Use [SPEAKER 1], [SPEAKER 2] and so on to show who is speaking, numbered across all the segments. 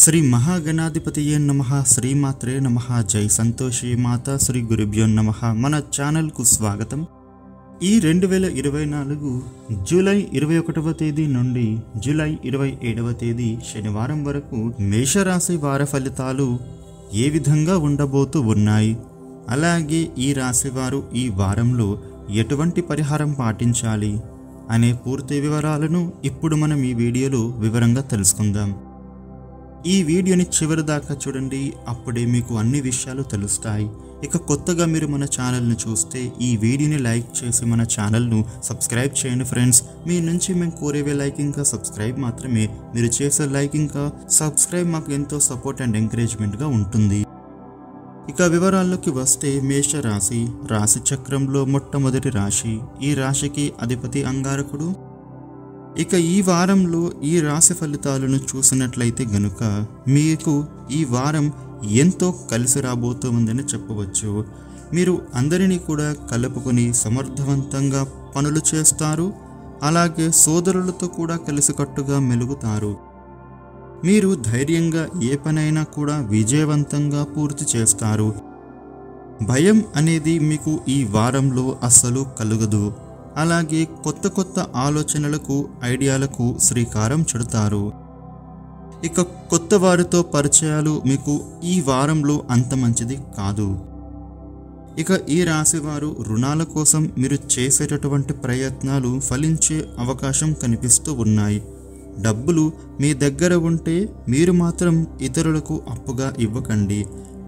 [SPEAKER 1] శ్రీ మహాగణాధిపతియే నమః, శ్రీమాత్రే నమః, జై సంతోషి మాత, శ్రీ గురుభ్యో నమః. మన ఛానల్కు స్వాగతం. ఈ 2024 జూలై 21వ తేదీ నుండి జూలై 27వ తేదీ శనివారం వరకు మేషరాశి వార ఫలితాలు ఏ విధంగా ఉండబోతూ ఉన్నాయి, అలాగే ఈ రాశివారు ఈ వారంలో ఎటువంటి పరిహారం పాటించాలి అనే పూర్తి వివరాలను ఇప్పుడు మనం ఈ వీడియోలో వివరంగా తెలుసుకుందాం. ఈ వీడియోని చివరి దాకా చూడండి, అప్పుడే మీకు అన్ని విషయాలు తెలుస్తాయి. ఇక కొత్తగా మీరు మన ఛానల్ని చూస్తే ఈ వీడియోని లైక్ చేసి మన ఛానల్ను సబ్స్క్రైబ్ చేయండి ఫ్రెండ్స్. మీ నుంచి మేము కోరేవే లైక్ ఇంకా సబ్స్క్రైబ్ మాత్రమే. మీరు చేసే లైక్ ఇంకా సబ్స్క్రైబ్ మాకు ఎంతో సపోర్ట్ అండ్ ఎంకరేజ్మెంట్గా ఉంటుంది. ఇక వివరాల్లోకి వస్తే మేషరాశి రాశి చక్రంలో మొట్టమొదటి రాశి. ఈ రాశికి అధిపతి అంగారకుడు. ఇక ఈ వారంలో ఈ రాశి ఫలితాలను చూసినట్లయితే గనుక మీకు ఈ వారం ఎంతో కలిసి రాబోతుందని చెప్పవచ్చు. మీరు అందరినీ కూడా కలుపుకొని సమర్థవంతంగా పనులు చేస్తారు. అలాగే సోదరులతో కూడా కలిసికట్టుగా మెలుగుతారు. మీరు ధైర్యంగా ఏ పనైనా కూడా విజయవంతంగా పూర్తి చేస్తారు. భయం అనేది మీకు ఈ వారంలో అస్సలు కలుగదు. అలాగే కొత్త కొత్త ఆలోచనలకు, ఐడియాలకు శ్రీకారం చుడతారు. ఇక కొత్త వారితో పరిచయాలు మీకు ఈ వారంలో అంత మంచిది కాదు. ఇక ఈ రాశివారు రుణాల కోసం మీరు చేసేటటువంటి ప్రయత్నాలు ఫలించే అవకాశం కనిపిస్తూ ఉన్నాయి. డబ్బులు మీ దగ్గర ఉంటే మీరు మాత్రం ఇతరులకు అప్పుగా ఇవ్వకండి.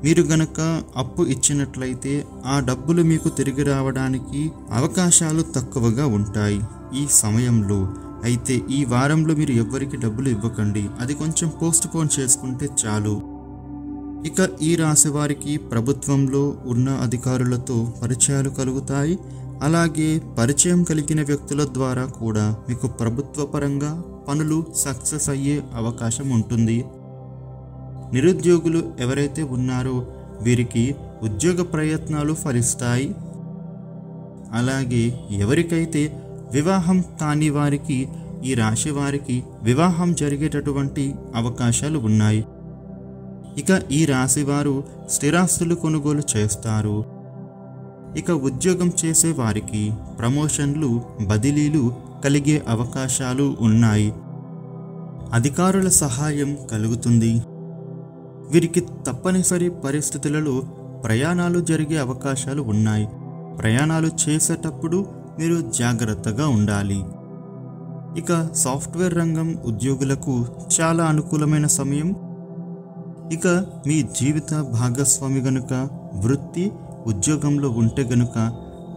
[SPEAKER 1] మీరు గనక అప్పు ఇచ్చినట్లయితే ఆ డబ్బులు మీకు తిరిగి రావడానికి అవకాశాలు తక్కువగా ఉంటాయి ఈ సమయంలో. అయితే ఈ వారంలో మీరు ఎవ్వరికి డబ్బులు ఇవ్వకండి, అది కొంచెం పోస్ట్ పోన్ చేసుకుంటే చాలు. ఇక ఈ రాశి వారికి ప్రభుత్వంలో ఉన్న అధికారులతో పరిచయాలు కలుగుతాయి. అలాగే పరిచయం కలిగిన వ్యక్తుల ద్వారా కూడా మీకు ప్రభుత్వ పరంగా పనులు సక్సెస్ అయ్యే అవకాశం ఉంటుంది. నిరుద్యోగులు ఎవరైతే ఉన్నారో వీరికి ఉద్యోగ ప్రయత్నాలు ఫలిస్తాయి. అలాగే ఎవరికైతే వివాహం కాని వారికి, ఈ రాశి వారికి వివాహం జరిగేటటువంటి అవకాశాలు ఉన్నాయి. ఇక ఈ రాశి వారు స్థిరాస్తులు కొనుగోలు చేస్తారు. ఇక ఉద్యోగం చేసే వారికి ప్రమోషన్లు, బదిలీలు కలిగే అవకాశాలు ఉన్నాయి. అధికారుల సహాయం కలుగుతుంది. వీరికి తప్పనిసరి పరిస్థితులలో ప్రయాణాలు జరిగే అవకాశాలు ఉన్నాయి. ప్రయాణాలు చేసేటప్పుడు మీరు జాగ్రత్తగా ఉండాలి. ఇక సాఫ్ట్వేర్ రంగం ఉద్యోగులకు చాలా అనుకూలమైన సమయం. ఇక మీ జీవిత భాగస్వామి గనుక వృత్తి, ఉద్యోగంలో ఉంటే గనుక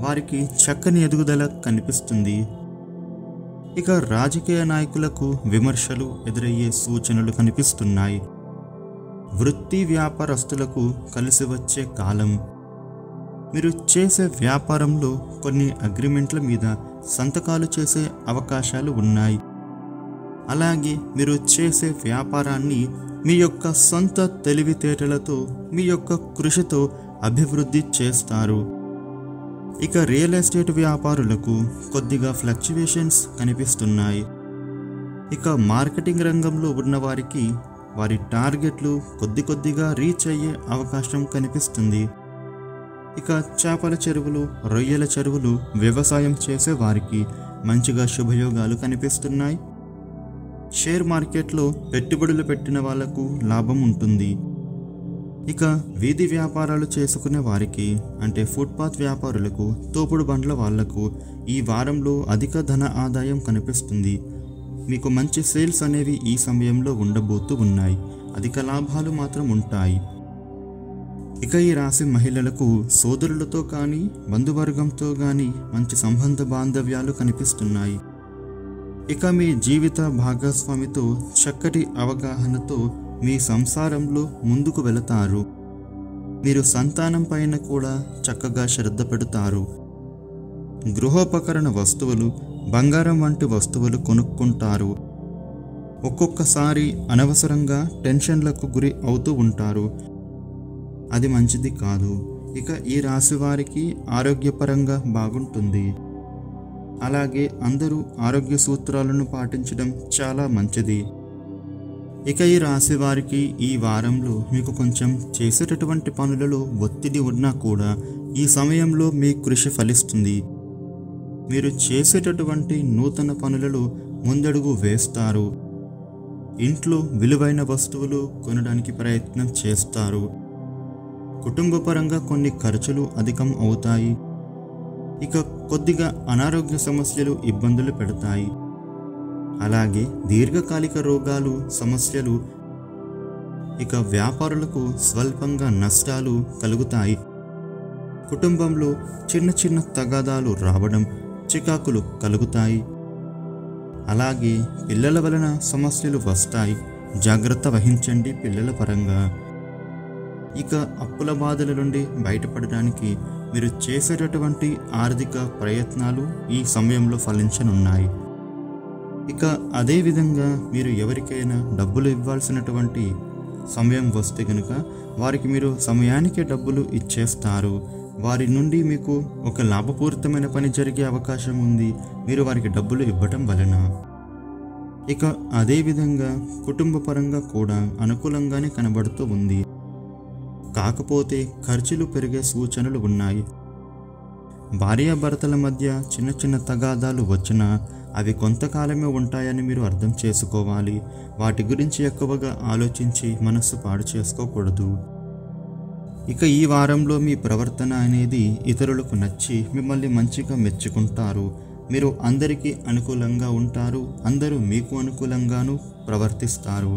[SPEAKER 1] వారికి చక్కని ఎదుగుదల కనిపిస్తుంది. ఇక రాజకీయ నాయకులకు విమర్శలు ఎదురయ్యే సూచనలు కనిపిస్తున్నాయి. వృత్తి వ్యాపారస్తులకు కలిసి వచ్చే కాలం. మీరు చేసే వ్యాపారంలో కొన్ని అగ్రిమెంట్ల మీద సంతకాలు చేసే అవకాశాలు ఉన్నాయి. అలాగే మీరు చేసే వ్యాపారాన్ని మీ యొక్క సొంత తెలివితేటలతో, మీ యొక్క కృషితో అభివృద్ధి చేస్తారు. ఇక రియల్ ఎస్టేట్ వ్యాపారులకు కొద్దిగా ఫ్లక్చువేషన్స్ కనిపిస్తున్నాయి. ఇక మార్కెటింగ్ రంగంలో ఉన్నవారికి వారి టార్గెట్లు కొద్దిగా రీచ్ అయ్యే అవకాశం కనిపిస్తుంది. ఇక చేపల చెరువులు, రొయ్యల చెరువులు వ్యవసాయం చేసే వారికి మంచిగా శుభయోగాలు కనిపిస్తున్నాయి. షేర్ మార్కెట్లో పెట్టుబడులు పెట్టిన వాళ్లకు లాభం ఉంటుంది. ఇక వీధి వ్యాపారాలు చేసుకునే వారికి, అంటే ఫుట్పాత్ వ్యాపారులకు, తోపుడు బండ్ల వాళ్లకు ఈ వారంలో అధిక ధన ఆదాయం కనిపిస్తుంది. మీకు మంచి సేల్స్ అనేవి ఈ సమయంలో ఉండబోతూ ఉన్నాయి. అధిక లాభాలు మాత్రం ఉంటాయి. ఇక ఈ రాశి మహిళలకు సోదరులతో కానీ, బంధువర్గంతో కానీ మంచి సంబంధ బాంధవ్యాలు కనిపిస్తున్నాయి. ఇక మీ జీవిత భాగస్వామితో చక్కటి అవగాహనతో మీ సంసారంలో ముందుకు వెళతారు. మీరు సంతానం పైన కూడా చక్కగా శ్రద్ధ పెడతారు. గృహోపకరణ వస్తువులు, బంగారం వంటి వస్తువులు కొనుక్కుంటారు. ఒక్కొక్కసారి అనవసరంగా టెన్షన్లకు గురి అవుతూ ఉంటారు. అది మంచిది కాదు. ఇక ఈ రాశి వారికి ఆరోగ్యపరంగా బాగుంటుంది. అలాగే అందరూ ఆరోగ్య సూత్రాలను పాటించడం చాలా మంచిది. ఇక ఈ రాశి వారికి ఈ వారంలో మీకు కొంచెం చేసేటటువంటి పనులలో ఒత్తిడి ఉన్నా కూడా ఈ సమయంలో మీ కృషి ఫలిస్తుంది. మీరు చేసేటటువంటి నూతన పనులలో ముందడుగు వేస్తారు. ఇంట్లో విలువైన వస్తువులు కొనడానికి ప్రయత్నం చేస్తారు. కుటుంబపరంగా కొన్ని ఖర్చులు అధికం అవుతాయి. ఇక కొద్దిగా అనారోగ్య సమస్యలు ఇబ్బందులు పెడతాయి. అలాగే దీర్ఘకాలిక రోగాలు సమస్యలు, ఇక వ్యాపారులకు స్వల్పంగా నష్టాలు కలుగుతాయి. కుటుంబంలో చిన్న చిన్న తగాదాలు రావడం, చికాకులు కలుగుతాయి. అలాగే పిల్లల వలన సమస్యలు వస్తాయి. జాగ్రత్త వహించండి పిల్లల పరంగా. ఇక అప్పుల బాధల నుండి బయటపడడానికి మీరు చేసేటటువంటి ఆర్థిక ప్రయత్నాలు ఈ సమయంలో ఫలించనున్నాయి. ఇక అదేవిధంగా మీరు ఎవరికైనా డబ్బులు ఇవ్వాల్సినటువంటి సమయం వస్తే కనుక వారికి మీరు సమయానికి డబ్బులు ఇచ్చేస్తారు. వారి నుండి మీకు ఒక లాభపూరితమైన పని జరిగే అవకాశం ఉంది, మీరు వారికి డబ్బులు ఇవ్వటం వలన. ఇక అదేవిధంగా కుటుంబ పరంగా కూడా అనుకూలంగానే కనబడుతూ ఉంది. కాకపోతే ఖర్చులు పెరిగే సూచనలు ఉన్నాయి. భార్యాభర్తల మధ్య చిన్న చిన్న తగాదాలు వచ్చినా అవి కొంతకాలమే ఉంటాయని మీరు అర్థం చేసుకోవాలి. వాటి గురించి ఎక్కువగా ఆలోచించి మనస్సు పాడు చేసుకోకూడదు. ఇక ఈ వారంలో మీ ప్రవర్తన అనేది ఇతరులకు నచ్చి మిమ్మల్ని మంచిగా మెచ్చుకుంటారు. మీరు అందరికీ అనుకూలంగా ఉంటారు. అందరూ మీకు అనుకూలంగానూ ప్రవర్తిస్తారు.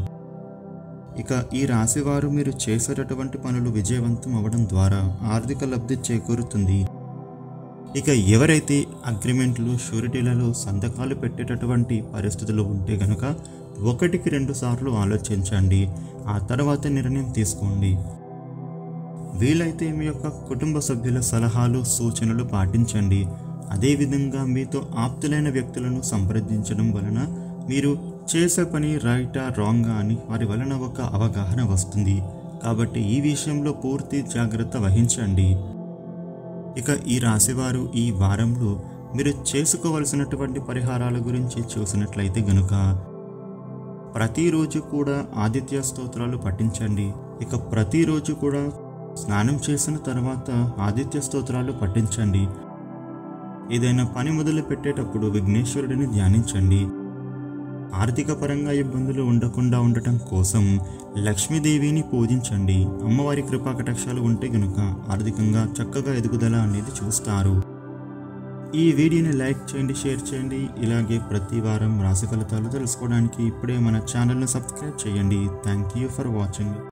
[SPEAKER 1] ఇక ఈ రాశివారు మీరు చేసేటటువంటి పనులు విజయవంతం అవ్వడం ద్వారా ఆర్థిక లబ్ధి చేకూరుతుంది. ఇక ఎవరైతే అగ్రిమెంట్లు, షూరిటీలలో సంతకాలు పెట్టేటటువంటి పరిస్థితులు ఉంటే గనుక 1-2 సార్లు ఆలోచించండి. ఆ తర్వాత నిర్ణయం తీసుకోండి. వీలైతే మీ యొక్క కుటుంబ సభ్యుల సలహాలు, సూచనలు పాటించండి. అదేవిధంగా మీతో ఆప్తులైన వ్యక్తులను సంప్రదించడం వలన మీరు చేసే పని రైటా రాంగా అని వారి వలన ఒక అవగాహన వస్తుంది. కాబట్టి ఈ విషయంలో పూర్తి జాగ్రత్త వహించండి. ఇక ఈ రాశివారు ఈ వారంలో మీరు చేసుకోవలసినటువంటి పరిహారాల గురించి చూసినట్లయితే గనుక ప్రతిరోజు కూడా ఆదిత్య స్తోత్రాలు పఠించండి. ఇక ప్రతిరోజు కూడా స్నానం చేసిన తర్వాత ఆదిత్య స్తోత్రాలు పఠించండి. ఏదైనా పని మొదలు పెట్టేటప్పుడు విఘ్నేశ్వరుడిని ధ్యానించండి. ఆర్థిక పరంగా ఇబ్బందులు ఉండకుండా ఉండటం కోసం లక్ష్మీదేవిని పూజించండి. అమ్మవారి కృపా కటాక్షాలు ఉంటే గనుక ఆర్థికంగా చక్కగా ఎదుగుదల అనేది చూస్తారు. ఈ వీడియోని లైక్ చేయండి, షేర్ చేయండి. ఇలాగే ప్రతి వారం రాశి ఫలితాలు తెలుసుకోవడానికి ఇప్పుడే మన ఛానల్ను సబ్స్క్రైబ్ చేయండి. Thank you for watching.